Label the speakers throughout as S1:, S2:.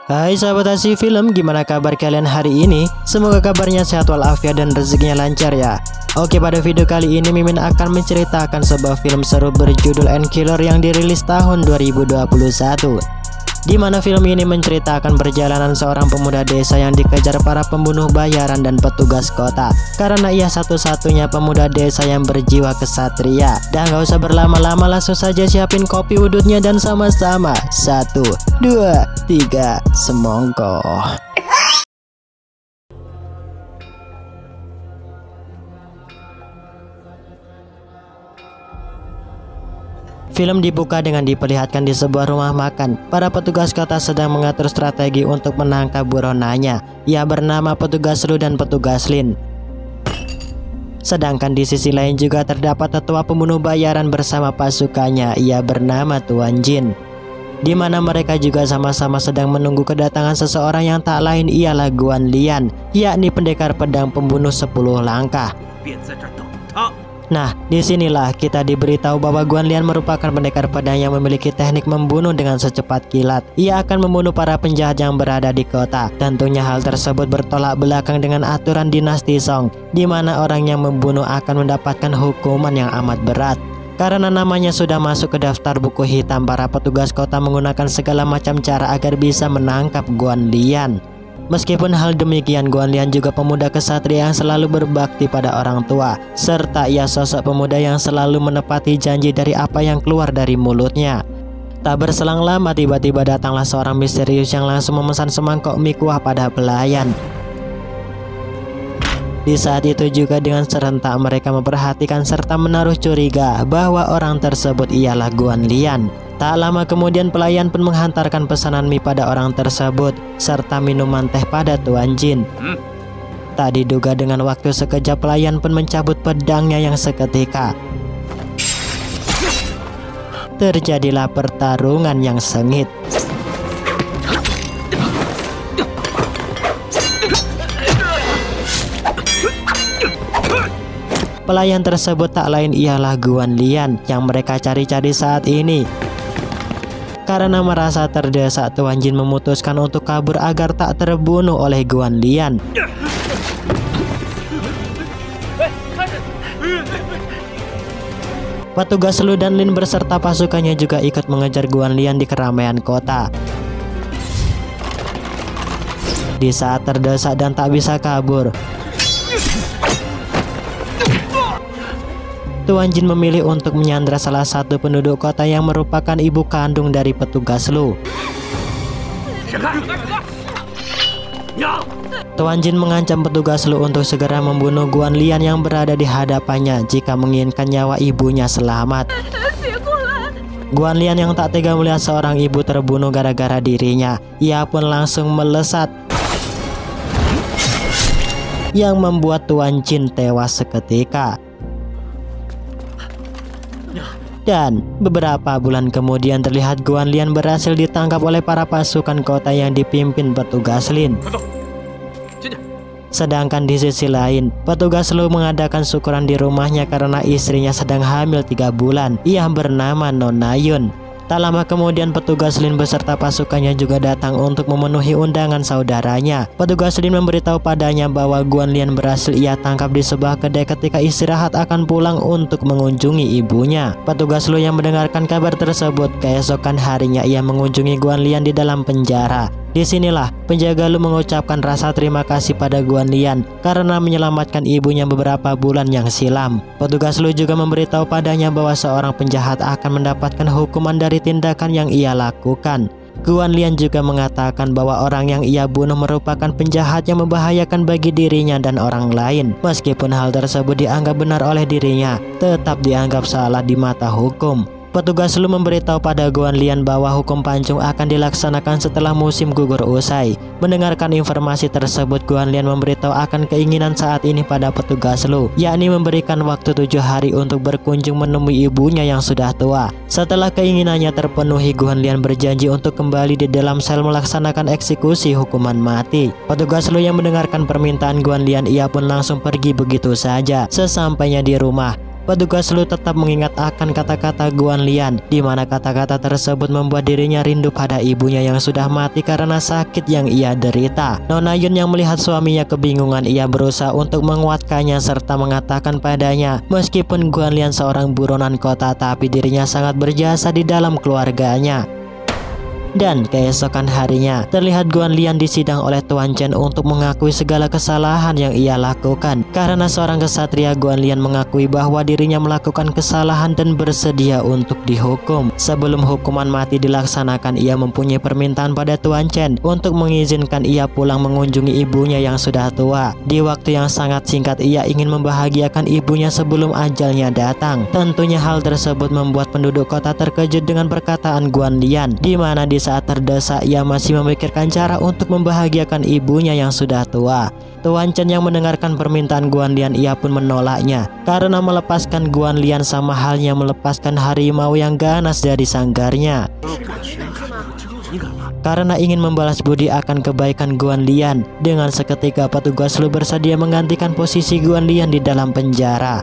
S1: Hai sahabat Asyik Film, gimana kabar kalian hari ini? Semoga kabarnya sehat walafiat dan rezekinya lancar ya. Oke, pada video kali ini Mimin akan menceritakan sebuah film seru berjudul Endkiller yang dirilis tahun 2021. Di mana film ini menceritakan perjalanan seorang pemuda desa yang dikejar para pembunuh bayaran dan petugas kota, karena ia satu-satunya pemuda desa yang berjiwa kesatria. Dan gak usah berlama-lama, langsung saja siapin kopi udutnya dan sama-sama 1, 2, 3 semongko. Film dibuka dengan diperlihatkan di sebuah rumah makan. Para petugas kota sedang mengatur strategi untuk menangkap buronanya. Ia bernama petugas Lu dan petugas Lin. Sedangkan di sisi lain juga terdapat tetua pembunuh bayaran bersama pasukannya. Ia bernama Tuan Jin. Di mana mereka juga sama-sama sedang menunggu kedatangan seseorang yang tak lain ialah Guan Lian, yakni pendekar pedang pembunuh 10 langkah. Nah, disinilah kita diberitahu bahwa Guan Lian merupakan pendekar pedang yang memiliki teknik membunuh dengan secepat kilat. Ia akan membunuh para penjahat yang berada di kota. Tentunya hal tersebut bertolak belakang dengan aturan dinasti Song, di mana orang yang membunuh akan mendapatkan hukuman yang amat berat. Karena namanya sudah masuk ke daftar buku hitam, para petugas kota menggunakan segala macam cara agar bisa menangkap Guan Lian. Meskipun hal demikian, Guan Lian juga pemuda kesatria yang selalu berbakti pada orang tua, serta ia sosok pemuda yang selalu menepati janji dari apa yang keluar dari mulutnya. Tak berselang lama, tiba-tiba datanglah seorang misterius yang langsung memesan semangkok mie kuah pada pelayan. Di saat itu juga dengan serentak mereka memperhatikan serta menaruh curiga bahwa orang tersebut ialah Guan Lian. Tak lama kemudian pelayan pun menghantarkan pesanan mie pada orang tersebut serta minuman teh pada Tuan Jin. Tak diduga dengan waktu sekejap pelayan pun mencabut pedangnya yang seketika. Terjadilah pertarungan yang sengit. Pelayan tersebut tak lain ialah Guan Lian yang mereka cari-cari saat ini. Karena merasa terdesak, Tuan Jin memutuskan untuk kabur agar tak terbunuh oleh Guan Lian. Petugas Lu dan Lin berserta pasukannya juga ikut mengejar Guan Lian di keramaian kota. Di saat terdesak dan tak bisa kabur, Tuan Jin memilih untuk menyandra salah satu penduduk kota yang merupakan ibu kandung dari petugas Lu. Tuan Jin mengancam petugas Lu untuk segera membunuh Guan Lian yang berada di hadapannya jika menginginkan nyawa ibunya selamat. Guan Lian yang tak tega melihat seorang ibu terbunuh gara-gara dirinya, ia pun langsung melesat yang membuat Tuan Jin tewas seketika. Dan beberapa bulan kemudian terlihat Guan Lian berhasil ditangkap oleh para pasukan kota yang dipimpin petugas Lin. Sedangkan di sisi lain, petugas Lu mengadakan syukuran di rumahnya karena istrinya sedang hamil 3 bulan. Ia bernama Nona Yun. Tak lama kemudian petugas Lin beserta pasukannya juga datang untuk memenuhi undangan saudaranya. Petugas Lin memberitahu padanya bahwa Guan Lian berhasil ia tangkap di sebuah kedai ketika istirahat akan pulang untuk mengunjungi ibunya. Petugas Lu yang mendengarkan kabar tersebut, keesokan harinya ia mengunjungi Guan Lian di dalam penjara. Disinilah penjaga Lu mengucapkan rasa terima kasih pada Guan Lian karena menyelamatkan ibunya beberapa bulan yang silam. Petugas Lu juga memberitahu padanya bahwa seorang penjahat akan mendapatkan hukuman dari tindakan yang ia lakukan. Guan Lian juga mengatakan bahwa orang yang ia bunuh merupakan penjahat yang membahayakan bagi dirinya dan orang lain. Meskipun hal tersebut dianggap benar oleh dirinya, tetap dianggap salah di mata hukum. Petugas Lu memberitahu pada Guan Lian bahwa hukum pancung akan dilaksanakan setelah musim gugur usai. Mendengarkan informasi tersebut, Guan Lian memberitahu akan keinginan saat ini pada petugas Lu, yakni memberikan waktu 7 hari untuk berkunjung menemui ibunya yang sudah tua. Setelah keinginannya terpenuhi, Guan Lian berjanji untuk kembali di dalam sel melaksanakan eksekusi hukuman mati. Petugas Lu yang mendengarkan permintaan Guan Lian, ia pun langsung pergi begitu saja. Sesampainya di rumah, petugas Lu tetap mengingat akan kata-kata Guan Lian, di mana kata-kata tersebut membuat dirinya rindu pada ibunya yang sudah mati karena sakit yang ia derita. Nona Yun yang melihat suaminya kebingungan, ia berusaha untuk menguatkannya serta mengatakan padanya, meskipun Guan Lian seorang buronan kota, tapi dirinya sangat berjasa di dalam keluarganya. Dan keesokan harinya, terlihat Guan Lian disidang oleh Tuan Chen untuk mengakui segala kesalahan yang ia lakukan. Karena seorang kesatria, Guan Lian mengakui bahwa dirinya melakukan kesalahan dan bersedia untuk dihukum. Sebelum hukuman mati dilaksanakan, ia mempunyai permintaan pada Tuan Chen untuk mengizinkan ia pulang mengunjungi ibunya yang sudah tua. Di waktu yang sangat singkat, ia ingin membahagiakan ibunya sebelum ajalnya datang. Tentunya hal tersebut membuat penduduk kota terkejut dengan perkataan Guan Lian, di mana di saat terdesak ia masih memikirkan cara untuk membahagiakan ibunya yang sudah tua. Tuan Chen yang mendengarkan permintaan Guan Lian, ia pun menolaknya karena melepaskan Guan Lian sama halnya melepaskan harimau yang ganas dari sanggarnya. Karena ingin membalas budi akan kebaikan Guan Lian, dengan seketika petugas Lu bersedia menggantikan posisi Guan Lian di dalam penjara.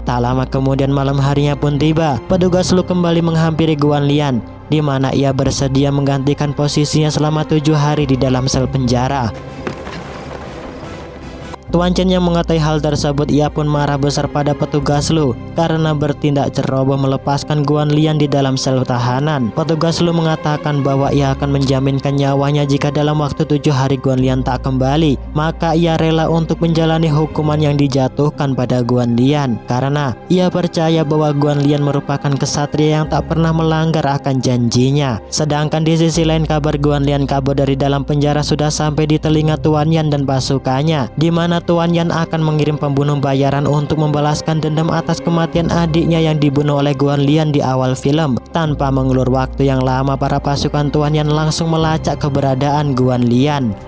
S1: Tak lama kemudian malam harinya pun tiba. Petugas Lu kembali menghampiri Guan Lian, di mana ia bersedia menggantikan posisinya selama 7 hari di dalam sel penjara. Tuan Chen yang mengetahui hal tersebut, ia pun marah besar pada petugas Lu karena bertindak ceroboh melepaskan Guan Lian di dalam sel tahanan. Petugas Lu mengatakan bahwa ia akan menjaminkan nyawanya jika dalam waktu 7 hari Guan Lian tak kembali, maka ia rela untuk menjalani hukuman yang dijatuhkan pada Guan Lian karena ia percaya bahwa Guan Lian merupakan kesatria yang tak pernah melanggar akan janjinya. Sedangkan di sisi lain, kabar Guan Lian kabur dari dalam penjara sudah sampai di telinga Tuan Yan dan pasukannya, di mana Tuan Yan akan mengirim pembunuh bayaran untuk membalaskan dendam atas kematian adiknya yang dibunuh oleh Guan Lian di awal film. Tanpa mengulur waktu yang lama, para pasukan Tuan Yan langsung melacak keberadaan Guan Lian.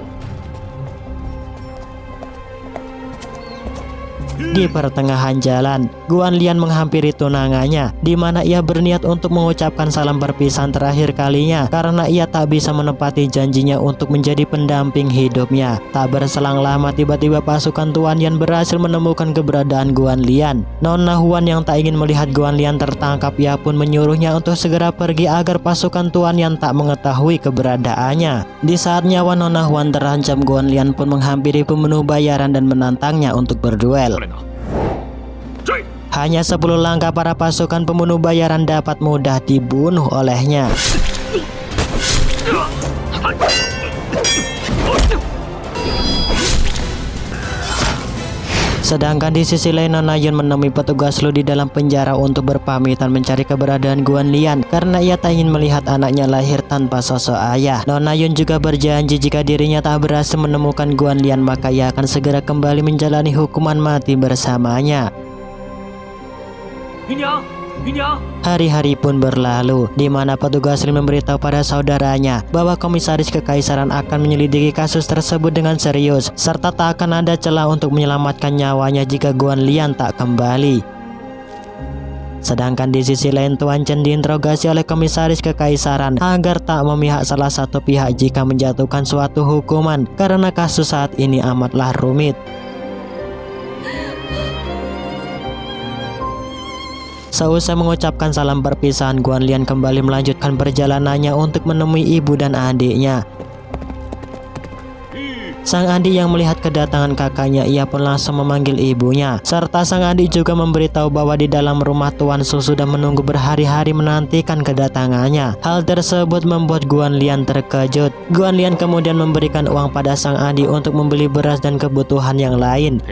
S1: Di pertengahan jalan, Guan Lian menghampiri tunangannya, di mana ia berniat untuk mengucapkan salam perpisahan terakhir kalinya karena ia tak bisa menepati janjinya untuk menjadi pendamping hidupnya. Tak berselang lama, tiba-tiba pasukan Tuan Yan berhasil menemukan keberadaan Guan Lian. Nona Huan yang tak ingin melihat Guan Lian tertangkap, ia pun menyuruhnya untuk segera pergi agar pasukan Tuan Yan tak mengetahui keberadaannya. Di saat nyawa Nona Huan terancam, Guan Lian pun menghampiri pembunuh bayaran dan menantangnya untuk berduel. Hanya 10 langkah, para pasukan pembunuh bayaran dapat mudah dibunuh olehnya. Sedangkan di sisi lain, Nona Yun menemui petugas Lu di dalam penjara untuk berpamitan mencari keberadaan Guan Lian karena ia tak ingin melihat anaknya lahir tanpa sosok ayah. Nona Yun juga berjanji jika dirinya tak berhasil menemukan Guan Lian, maka ia akan segera kembali menjalani hukuman mati bersamanya. Hari-hari pun berlalu, di mana petugas Lin memberitahu pada saudaranya bahwa komisaris kekaisaran akan menyelidiki kasus tersebut dengan serius, serta tak akan ada celah untuk menyelamatkan nyawanya jika Guan Lian tak kembali. Sedangkan di sisi lain, Tuan Chen diinterogasi oleh komisaris kekaisaran agar tak memihak salah satu pihak jika menjatuhkan suatu hukuman karena kasus saat ini amatlah rumit. Seusai mengucapkan salam perpisahan, Guan Lian kembali melanjutkan perjalanannya untuk menemui ibu dan adiknya. Sang adik yang melihat kedatangan kakaknya, ia pun langsung memanggil ibunya. Serta sang adik juga memberitahu bahwa di dalam rumah Tuan Su sudah menunggu berhari-hari menantikan kedatangannya. Hal tersebut membuat Guan Lian terkejut. Guan Lian kemudian memberikan uang pada sang adik untuk membeli beras dan kebutuhan yang lain.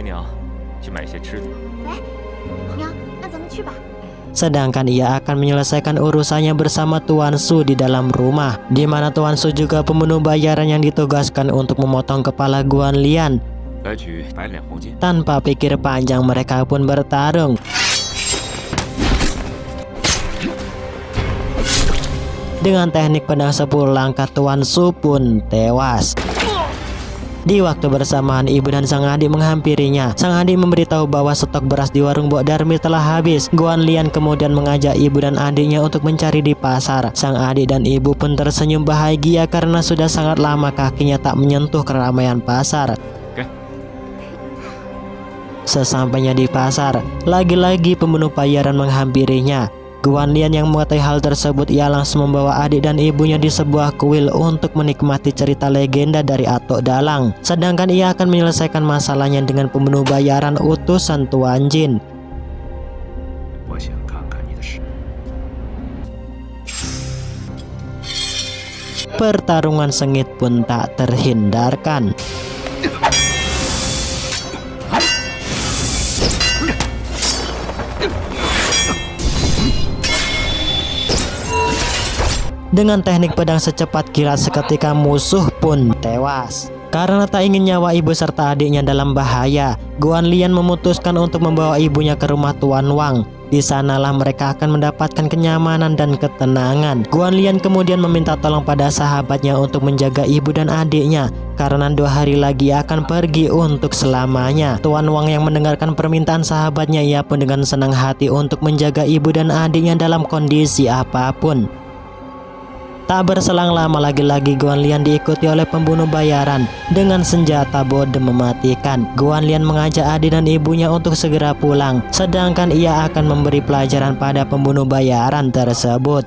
S1: Sedangkan ia akan menyelesaikan urusannya bersama Tuan Su di dalam rumah, di mana Tuan Su juga pembunuh bayaran yang ditugaskan untuk memotong kepala Guan Lian. Tanpa pikir panjang, mereka pun bertarung. Dengan teknik pedang 10 langkah, Tuan Su pun tewas. Di waktu bersamaan, ibu dan sang adik menghampirinya. Sang adik memberitahu bahwa stok beras di warung Bok Darmi telah habis. Guan Lian kemudian mengajak ibu dan adiknya untuk mencari di pasar. Sang adik dan ibu pun tersenyum bahagia karena sudah sangat lama kakinya tak menyentuh keramaian pasar. Sesampainya di pasar, lagi-lagi pembunuh bayaran menghampirinya. Guan Lian yang mengetahui hal tersebut, ia langsung membawa adik dan ibunya di sebuah kuil untuk menikmati cerita legenda dari Atok Dalang. Sedangkan ia akan menyelesaikan masalahnya dengan pembunuh bayaran utusan Tuan Jin. Pertarungan sengit pun tak terhindarkan. Dengan teknik pedang secepat kilat, seketika musuh pun tewas. Karena tak ingin nyawa ibu serta adiknya dalam bahaya, Guan Lian memutuskan untuk membawa ibunya ke rumah Tuan Wang. Di sanalah mereka akan mendapatkan kenyamanan dan ketenangan. Guan Lian kemudian meminta tolong pada sahabatnya untuk menjaga ibu dan adiknya, karena 2 hari lagi akan pergi untuk selamanya. Tuan Wang yang mendengarkan permintaan sahabatnya, ia pun dengan senang hati untuk menjaga ibu dan adiknya dalam kondisi apapun. Tak berselang lama lagi-lagi Guan Lian diikuti oleh pembunuh bayaran dengan senjata bodem mematikan. Guan Lian mengajak adik dan ibunya untuk segera pulang, sedangkan ia akan memberi pelajaran pada pembunuh bayaran tersebut.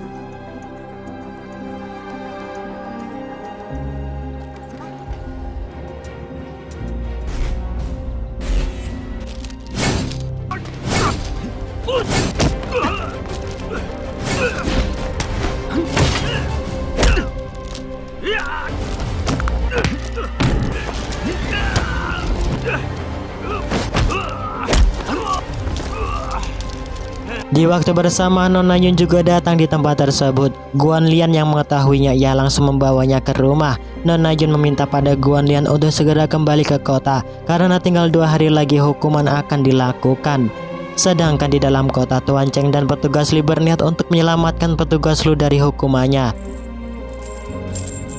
S1: Di waktu bersamaan Nona Yun juga datang di tempat tersebut. Guan Lian yang mengetahuinya, ia langsung membawanya ke rumah. Nona Yun meminta pada Guan Lian untuk segera kembali ke kota, karena tinggal 2 hari lagi hukuman akan dilakukan. Sedangkan di dalam kota, Tuan Cheng dan petugas Li berniat untuk menyelamatkan petugas Lu dari hukumannya.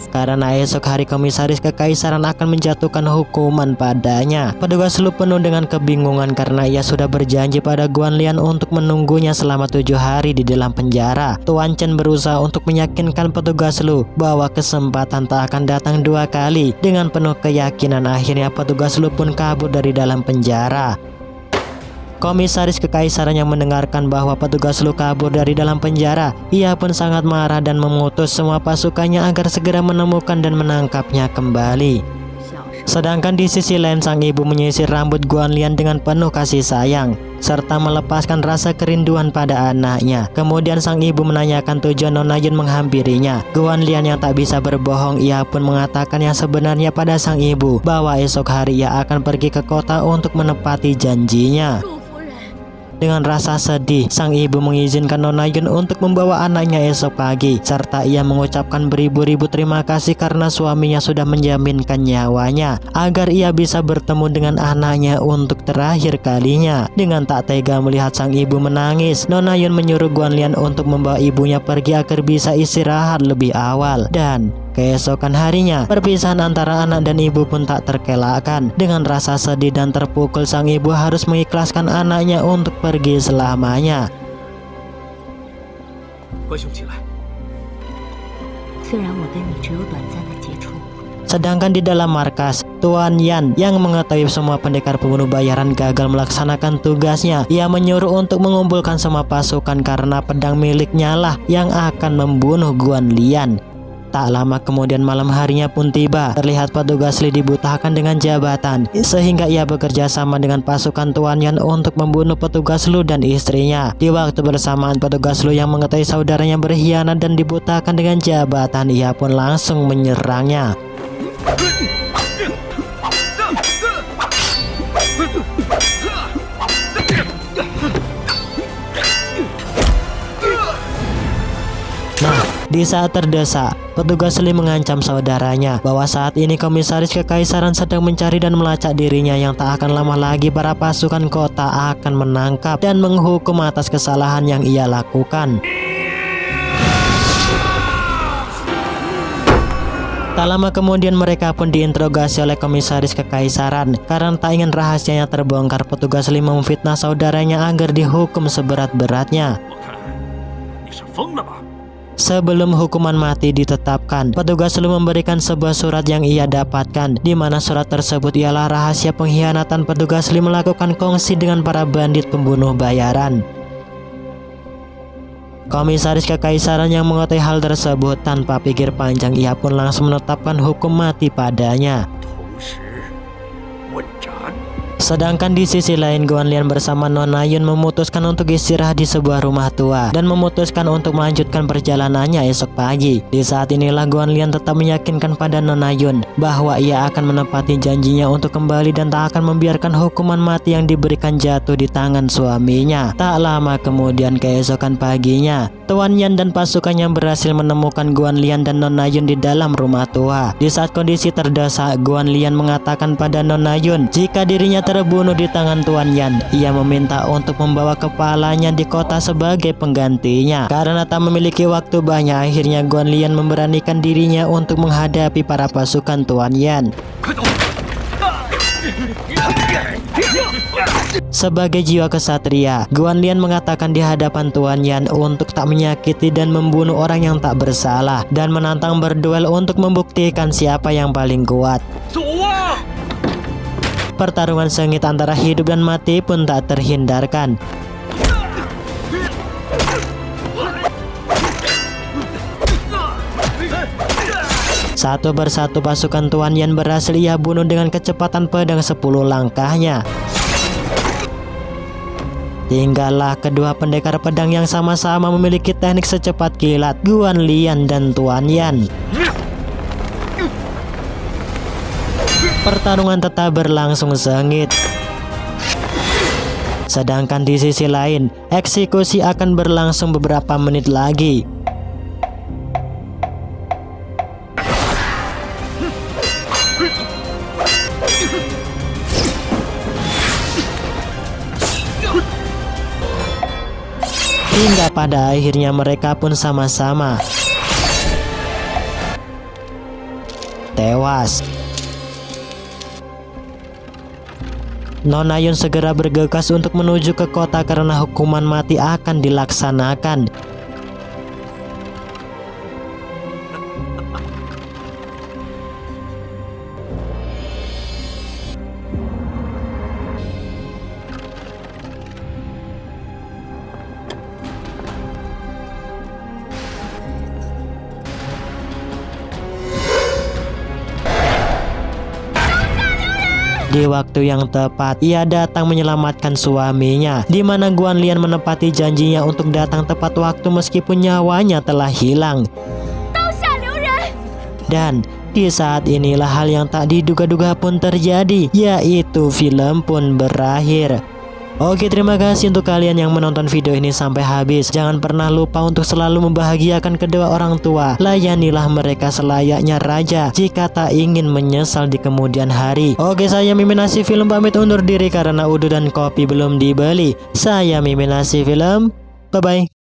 S1: Karena esok hari komisaris kekaisaran akan menjatuhkan hukuman padanya. Petugas Lu penuh dengan kebingungan karena ia sudah berjanji pada Guan Lian untuk menunggunya selama 7 hari di dalam penjara. Tuan Chen berusaha untuk meyakinkan petugas Lu bahwa kesempatan tak akan datang 2 kali. Dengan penuh keyakinan, akhirnya petugas Lu pun kabur dari dalam penjara. Komisaris kekaisaran yang mendengarkan bahwa petugas Lu kabur dari dalam penjara, ia pun sangat marah dan mengutus semua pasukannya agar segera menemukan dan menangkapnya kembali. Sedangkan di sisi lain, sang ibu menyisir rambut Guan Lian dengan penuh kasih sayang, serta melepaskan rasa kerinduan pada anaknya. Kemudian sang ibu menanyakan tujuan Nona Yun menghampirinya. Guan Lian yang tak bisa berbohong, ia pun mengatakan yang sebenarnya pada sang ibu, bahwa esok hari ia akan pergi ke kota untuk menepati janjinya. Dengan rasa sedih, sang ibu mengizinkan Nona Yun untuk membawa anaknya esok pagi, serta ia mengucapkan beribu-ribu terima kasih karena suaminya sudah menjaminkan nyawanya agar ia bisa bertemu dengan anaknya untuk terakhir kalinya. Dengan tak tega melihat sang ibu menangis, Nona Yun menyuruh Guan Lian untuk membawa ibunya pergi agar bisa istirahat lebih awal. Dan keesokan harinya, perpisahan antara anak dan ibu pun tak terkelakkan. Dengan rasa sedih dan terpukul, sang ibu harus mengikhlaskan anaknya untuk pergi selamanya. Sedangkan di dalam markas, Tuan Yan yang mengetahui semua pendekar pembunuh bayaran gagal melaksanakan tugasnya, ia menyuruh untuk mengumpulkan semua pasukan karena pedang miliknya lah yang akan membunuh Guan Lian. Tak lama kemudian malam harinya pun tiba. Terlihat petugas Li dibutahkan dengan jabatan, sehingga ia bekerja sama dengan pasukan Tuan Yan untuk membunuh petugas Lu dan istrinya. Di waktu bersamaan, petugas Lu yang mengetahui saudaranya berkhianat dan dibutahkan dengan jabatan, ia pun langsung menyerangnya. Di saat terdesak, petugas Li mengancam saudaranya bahwa saat ini komisaris kekaisaran sedang mencari dan melacak dirinya, yang tak akan lama lagi para pasukan kota akan menangkap dan menghukum atas kesalahan yang ia lakukan. Tak lama kemudian mereka pun diinterogasi oleh komisaris kekaisaran. Karena tak ingin rahasianya terbongkar, petugas Li memfitnah saudaranya agar dihukum seberat-beratnya. Sebelum hukuman mati ditetapkan, petugas Lu memberikan sebuah surat yang ia dapatkan, di mana surat tersebut ialah rahasia pengkhianatan petugas Lee melakukan kongsi dengan para bandit pembunuh bayaran. Komisaris Kekaisaran yang mengetahui hal tersebut tanpa pikir panjang, ia pun langsung menetapkan hukum mati padanya. Sedangkan di sisi lain, Guan Lian bersama Nona Yun memutuskan untuk istirahat di sebuah rumah tua dan memutuskan untuk melanjutkan perjalanannya esok pagi. Di saat inilah Guan Lian tetap meyakinkan pada Nona Yun bahwa ia akan menepati janjinya untuk kembali dan tak akan membiarkan hukuman mati yang diberikan jatuh di tangan suaminya. Tak lama kemudian, keesokan paginya, Tuan Yan dan pasukannya berhasil menemukan Guan Lian dan Nona Yun di dalam rumah tua. Di saat kondisi terdesak, Guan Lian mengatakan pada Nona Yun jika dirinya terbunuh di tangan Tuan Yan, ia meminta untuk membawa kepalanya di kota sebagai penggantinya. Karena tak memiliki waktu banyak, akhirnya Guan Lian memberanikan dirinya untuk menghadapi para pasukan Tuan Yan. Sebagai jiwa kesatria, Guan Lian mengatakan di hadapan Tuan Yan untuk tak menyakiti dan membunuh orang yang tak bersalah, dan menantang berduel untuk membuktikan siapa yang paling kuat. Pertarungan sengit antara hidup dan mati pun tak terhindarkan. Satu persatu pasukan Tuan Yan berhasil ia bunuh dengan kecepatan pedang 10 langkahnya. Tinggallah kedua pendekar pedang yang sama-sama memiliki teknik secepat kilat, Guan Lian dan Tuan Yan. Pertarungan tetap berlangsung sengit. Sedangkan di sisi lain, eksekusi akan berlangsung beberapa menit lagi. Hingga pada akhirnya mereka pun sama-sama tewas. Nona Yun segera bergegas untuk menuju ke kota karena hukuman mati akan dilaksanakan. Di waktu yang tepat, ia datang menyelamatkan suaminya, di mana Guan Lian menepati janjinya untuk datang tepat waktu meskipun nyawanya telah hilang. Dan di saat inilah hal yang tak diduga-duga pun terjadi, yaitu film pun berakhir. Oke, terima kasih untuk kalian yang menonton video ini sampai habis. Jangan pernah lupa untuk selalu membahagiakan kedua orang tua. Layanilah mereka selayaknya raja jika tak ingin menyesal di kemudian hari. Oke, saya Mimin Nasi Film pamit undur diri karena uduk dan kopi belum dibeli. Saya Mimin Nasi Film, bye-bye.